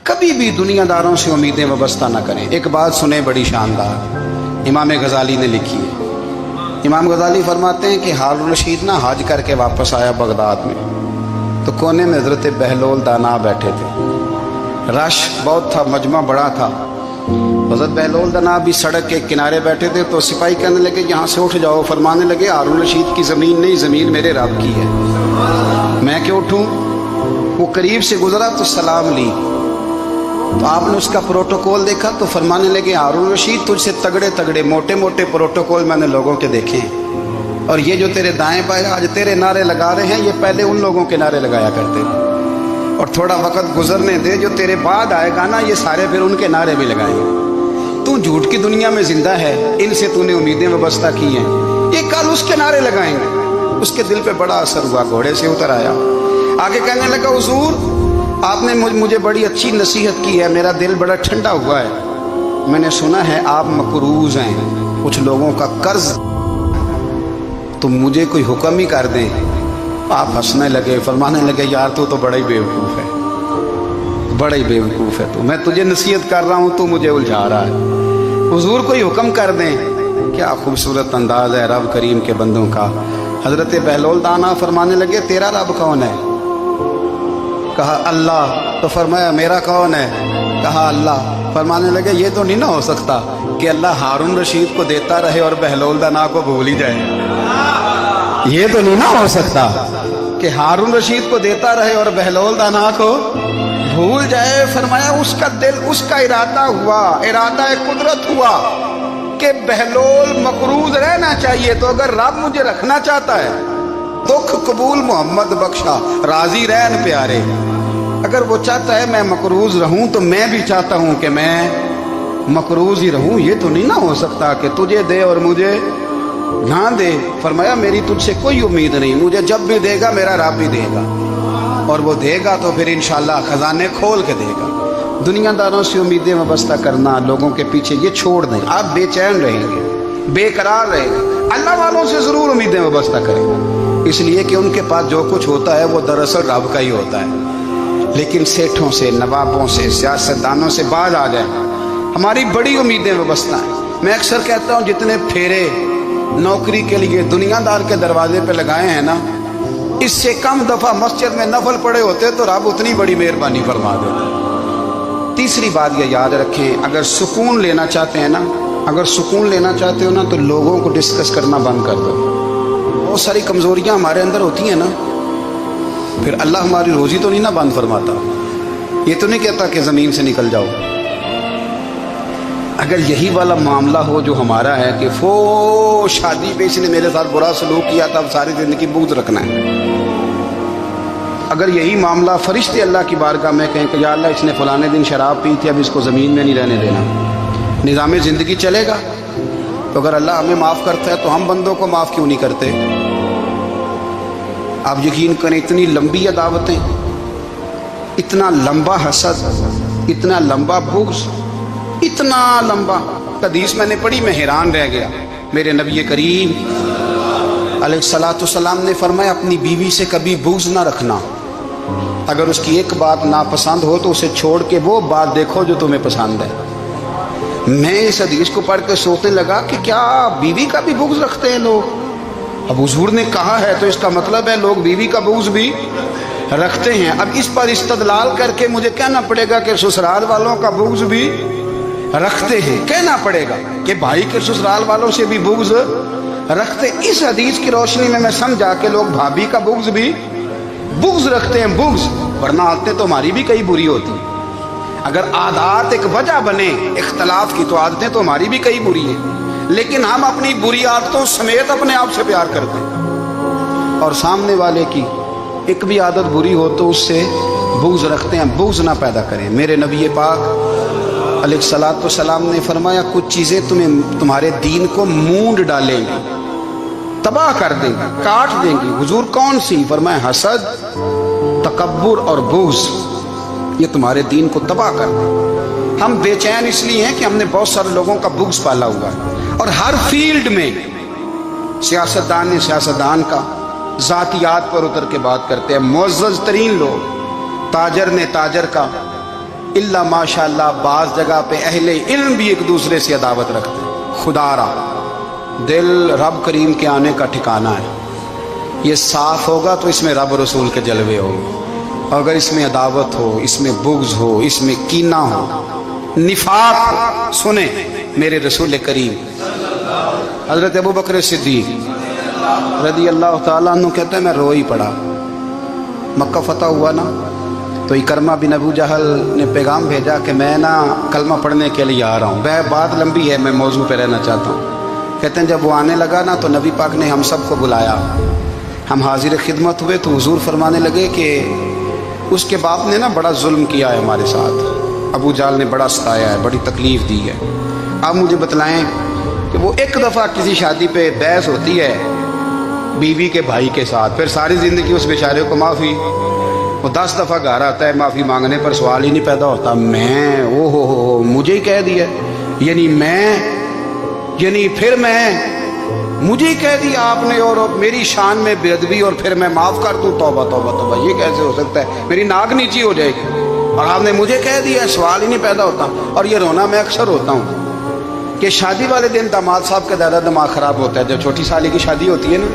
कभी भी दुनियादारों से उम्मीदें वाबस्ता ना करें। एक बात सुने बड़ी शानदार, इमाम गजाली ने लिखी है। इमाम गजाली फरमाते हैं कि हारून रशीद ना हज करके वापस आया बगदाद में, तो कोने में हजरत बहलोल दाना बैठे थे। रश बहुत था, मजमा बड़ा था। हजरत बहलोल दाना भी सड़क के किनारे बैठे थे, तो सिपाही कहने लगे यहाँ से उठ जाओ। फरमाने लगे हारून रशीद की ज़मीन नहीं, ज़मीन मेरे रब की है, मैं क्यों उठूँ। वो करीब से गुजरा तो सलाम ली, तो आपने उसका प्रोटोकॉल देखा तो फरमाने लगे हारून रशीद तुझसे तगड़े तगड़े मोटे मोटे प्रोटोकॉल मैंने लोगों के देखे हैं, और ये जो तेरे दाएं बाएं आज तेरे नारे लगा रहे हैं, ये पहले उन लोगों के नारे लगाया करते थे। और थोड़ा वक्त गुजरने दे, जो तेरे बाद आएगा ना, ये सारे फिर उनके नारे भी लगाएंगे। तू झूठ की दुनिया में जिंदा है, इनसे तूने उम्मीदें वाबस्ता की हैं, ये कल उसके नारे लगाएंगे। उसके दिल पे बड़ा असर हुआ, घोड़े से उतर आया, आगे कहने लगा हुजूर आपने मुझे बड़ी अच्छी नसीहत की है, मेरा दिल बड़ा ठंडा हुआ है। मैंने सुना है आप मकरूज हैं, कुछ लोगों का कर्ज, तो मुझे कोई हुक्म ही कर दें। आप हंसने लगे, फरमाने लगे यार तू तो बड़ा ही बेवकूफ़ है, बड़ा ही बेवकूफ़ है तू, मैं तुझे नसीहत कर रहा हूँ, तू मुझे उलझा रहा है। हुजूर कोई हुक्म कर दें। क्या खूबसूरत अंदाज है रब करीम के बंदों का। हजरत बहलोल दाना फरमाने लगे तेरा रब कौन है। कहा अल्लाह। तो फरमाया मेरा कौन है। कहा अल्लाह। फरमाने लगे ये तो नहीं ना हो सकता कि अल्लाह हारून रशीद को देता रहे और बहलोल दाना को भूल ही जाए। ये तो नहीं ना हो सकता कि हारून रशीद को देता रहे और बहलोल दाना को भूल जाए। फरमाया उसका दिल, उसका इरादा हुआ, इरादा कुदरत हुआ कि बहलोल मकरूज रहना चाहिए, तो अगर रब मुझे रखना चाहता है, दुख कबूल मोहम्मद बख्शा राजी रहन प्यारे, अगर वो चाहता है मैं मकरूज रहूं, तो मैं भी चाहता हूं कि मैं मकरूज ही रहूं। ये तो नहीं ना हो सकता कि तुझे दे और मुझे ना दे। फरमाया मेरी तुझसे कोई उम्मीद नहीं, मुझे जब भी देगा मेरा रब भी देगा, और वो देगा तो फिर इंशाल्लाह खजाने खोल के देगा। दुनियादारों से उम्मीदें वाबस्ता करना, लोगों के पीछे, ये छोड़ दें। आप बेचैन रहेंगे, बेकरार रहेंगे। अल्लाह वालों से ज़रूर उम्मीदें वाबस्ता करेंगे, इसलिए कि उनके पास जो कुछ होता है वो दरअसल रब का ही होता है। लेकिन सेठों से, नवाबों से, सियासतदानों से बाज आ जाए, हमारी बड़ी उम्मीदें वाबस्ता हैं। मैं अक्सर कहता हूँ जितने फेरे नौकरी के लिए दुनियादार के दरवाजे पे लगाए हैं ना, इससे कम दफ़ा मस्जिद में नफल पड़े होते तो रब उतनी बड़ी मेहरबानी फरमा देता। तीसरी बात ये याद रखें, अगर सुकून लेना चाहते हैं ना, अगर सुकून लेना चाहते हो ना, तो लोगों को डिस्कस करना बंद कर दो। बहुत सारी कमज़ोरियाँ हमारे अंदर होती हैं ना, फिर अल्लाह हमारी रोज़ी तो नहीं ना बंद फरमाता। ये तो नहीं कहता कि ज़मीन से निकल जाओ। अगर यही वाला मामला हो जो हमारा है कि वो शादी पे इसने मेरे साथ बुरा सलूक किया था, अब सारी ज़िंदगी बुग़्ज़ रखना है। अगर यही मामला फरिश्ते अल्लाह की बारगाह में कहें कि या अल्लाह इसने फलाने दिन शराब पी थी, अब इसको ज़मीन में नहीं रहने देना, निज़ाम ज़िंदगी चलेगा। तो अगर अल्लाह हमें माफ़ करता है तो हम बंदों को माफ़ क्यों नहीं करते। आप यकीन करें, इतनी लंबी अदावतें, इतना लंबा हसद, इतना लंबा बुग़्ज़, इतना लंबा। हदीस मैंने पढ़ी, मैं हैरान रह गया। मेरे नबी करीम अलैहिस्सलाम ने फरमाया अपनी बीवी से कभी बुग़्ज़ ना रखना। अगर उसकी एक बात नापसंद हो तो उसे छोड़ के वो बात देखो जो तुम्हें पसंद है। मैं इस हदीस को पढ़ के सोचने लगा कि क्या बीवी का भी बुग़्ज़ रखते हैं लोग। अब हुजूर ने कहा है तो इसका मतलब है लोग बीवी का बुग़्ज़ भी रखते हैं। अब इस पर इस्तदलाल करके मुझे कहना पड़ेगा कि ससुराल वालों का बुग़्ज़ भी रखते हैं। कहना पड़ेगा कि भाई के ससुराल वालों से भी बुग़्ज़ रखते। इस हदीस की रोशनी में मैं समझा कि लोग भाभी का बुग़्ज़ भी बुग़्ज़ रखते हैं, बुग़्ज़, वरना आदतें तो हमारी भी कई बुरी होती। अगर आदत एक वजह बने इख्तलाफ की, तो आदतें तो हमारी भी कई बुरी हैं, लेकिन हम अपनी बुरी आदतों समेत अपने आप से प्यार करते हैं, और सामने वाले की एक भी आदत बुरी हो तो उससे बुग़्ज़ रखते हैं। बुग़्ज़ ना पैदा करें। मेरे नबी पाक अलैहिस्सलाम ने फरमाया कुछ चीज़ें तुम्हारे दीन को मूंड डालेंगी, तबाह कर देंगी, काट देंगी। हुजूर कौन सी। फरमाया हसद, तकब्बुर और बुग़्ज़, ये तुम्हारे दीन को तबाह कर दें। हम बेचैन इसलिए हैं कि हमने बहुत सारे लोगों का बुग़्ज़ पाला हुआ है, और हर फील्ड में सियासतदान ने सियासतदान का, ज़ातियात पर उतर के बात करते हैं, मुअज़्ज़ज़ तरीन लोग, ताजर ने ताजर का, इल्ला माशाअल्लाह बाज़ जगह पे अहले इल्म भी एक दूसरे से अदावत रखते हैं। खुदारा दिल रब करीम के आने का ठिकाना है, ये साफ होगा तो इसमें रब रसूल के जलवे होंगे। अगर इसमें अदावत हो, इसमें बुग़्ज़ हो, इसमें कीना हो, निफाक, सुने मेरे रसूल करीम हज़रत अबू बकर सिद्दीक़ रज़ी अल्लाह ताला अन्हु कहते हैं मैं रो ही पड़ा। मक्का फतह हुआ ना, तो इकरमा बिन अबू जहल ने पैगाम भेजा कि मैं ना कलमा पढ़ने के लिए आ रहा हूँ। वह बात लंबी है, मैं मौजू पे रहना चाहता हूँ। कहते हैं जब वो आने लगा ना तो नबी पाक ने हम सबको बुलाया, हम हाजिर खिदमत हुए तो हुजूर फरमाने लगे कि उसके बाप ने ना बड़ा जुल्म किया है हमारे साथ, अबू जहल ने बड़ा सताया है, बड़ी तकलीफ़ दी है। आप मुझे बतलाएं कि वो एक दफ़ा किसी शादी पे बहस होती है बीवी के भाई के साथ, फिर सारी ज़िंदगी उस बेचारे को माफ़ी, वो 10 दफ़ा घर आता है माफ़ी मांगने पर सवाल ही नहीं पैदा होता। मैं ओ हो मुझे ही कह दिया, यानी फिर मैं मुझे ही कह दिया आपने और मेरी शान में बेअदबी और फिर मैं माफ़ कर दूँ। तौबा तौबा तौबा, ये कैसे हो सकता है? मेरी नाक नीची हो जाएगी और आपने मुझे कह दिया, सवाल ही नहीं पैदा होता। और ये रोना मैं अक्सर होता हूँ कि शादी वाले दिन दामाद साहब का ज़्यादा दिमाग ख़राब होता है। जब छोटी साली की शादी होती है ना,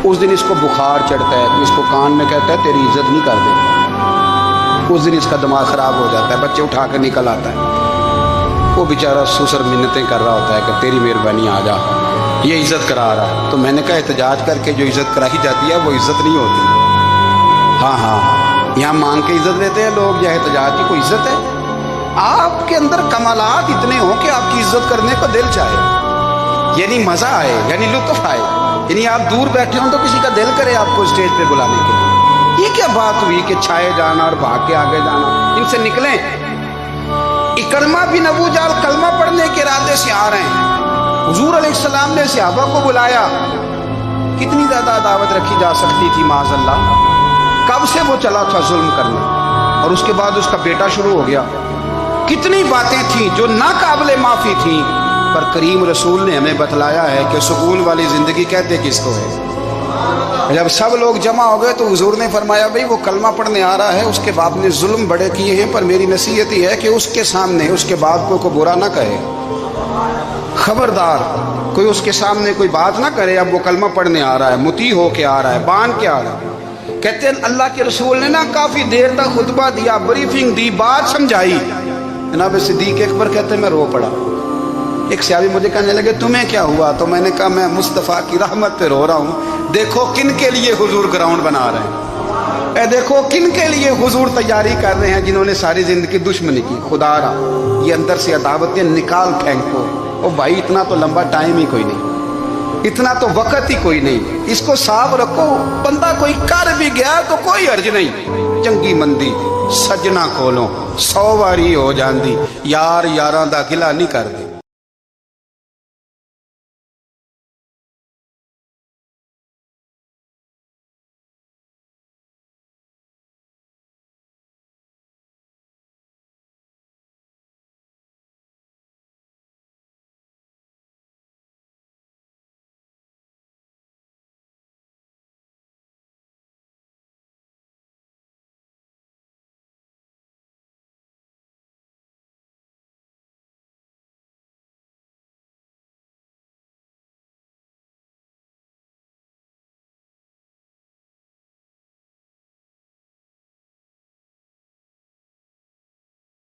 उस दिन इसको बुखार चढ़ता है तो इसको कान में कहता है तेरी इज्जत नहीं कर दे। उस दिन इसका दिमाग ख़राब हो जाता है, बच्चे उठा कर निकल आता है, वो बेचारा सुसर मिन्नतें कर रहा होता है कि तेरी मेहरबानी आ जा, ये इज्जत करा रहा है। तो मैंने कहा एहतजाज करके जो इज्जत कराई जाती है वो इज्जत नहीं होती। हाँ, यहाँ मांग के इज्जत देते हैं लोग, या एहतजाज की कोई इज्जत है? आपके अंदर कमालात इतने हों कि आपकी इज्जत करने को दिल चाहे, यानी मज़ा आए, यानी लुत्फ़ आए, यानी आप दूर बैठे हों तो किसी का दिल करे आपको स्टेज पे बुलाने के लिए। ये क्या बात हुई कि छाए जाना और भाग के आगे जाना? इनसे निकलें। इकरमा बिन अबू जहल कलमा पढ़ने के इरादे से आ रहे हैं, हुजूर अलैहिस्सलाम ने सहाबा को बुलाया। कितनी ज़्यादा दावत रखी जा सकती थी माज़अल्लाह। कब से वो चला था जुल्म करने, और उसके बाद उसका बेटा शुरू हो गया। कितनी बातें थी जो नाकाबिले माफ़ी थी, पर करीम रसूल ने हमें बतलाया है कि सुकून वाली ज़िंदगी कहते किसको है। जब सब लोग जमा हो गए तो हुजूर ने फरमाया भाई वो कलमा पढ़ने आ रहा है, उसके बाप ने जुल्म बड़े किए हैं, पर मेरी नसीहत ही है कि उसके सामने उसके बाप को बुरा ना कहे। खबरदार कोई उसके सामने कोई बात ना करे। अब वो कलमा पढ़ने आ रहा है, मुती हो के आ रहा है, बांध के आ रहा है। कहते हैं अल्लाह के रसूल ने ना काफ़ी देर तक खुतबा दिया, ब्रीफिंग दी, बात समझाई। जनाब सिद्दीक़ अकबर कहते हैं मैं रो पड़ा। एक सहाबी मुझे कहने लगे तुम्हें क्या हुआ? तो मैंने कहा मैं मुस्तफ़ा की रहमत पे रो रहा हूँ। देखो किन के लिए हुजूर ग्राउंड बना रहे हैं, देखो किन के लिए हुजूर तैयारी कर रहे हैं, जिन्होंने सारी ज़िंदगी दुश्मनी की। खुदारा ये अंदर से अदावतें निकाल फेंको। ओ भाई इतना तो लंबा टाइम ही कोई नहीं, इतना तो वक्त ही कोई नहीं, इसको साफ रखो। बंदा कोई कर भी गया तो कोई अर्ज नहीं। चंगी मंदी सजना कोलों 100 वारी हो जाती, यार यारां दा गिला नहीं करदी।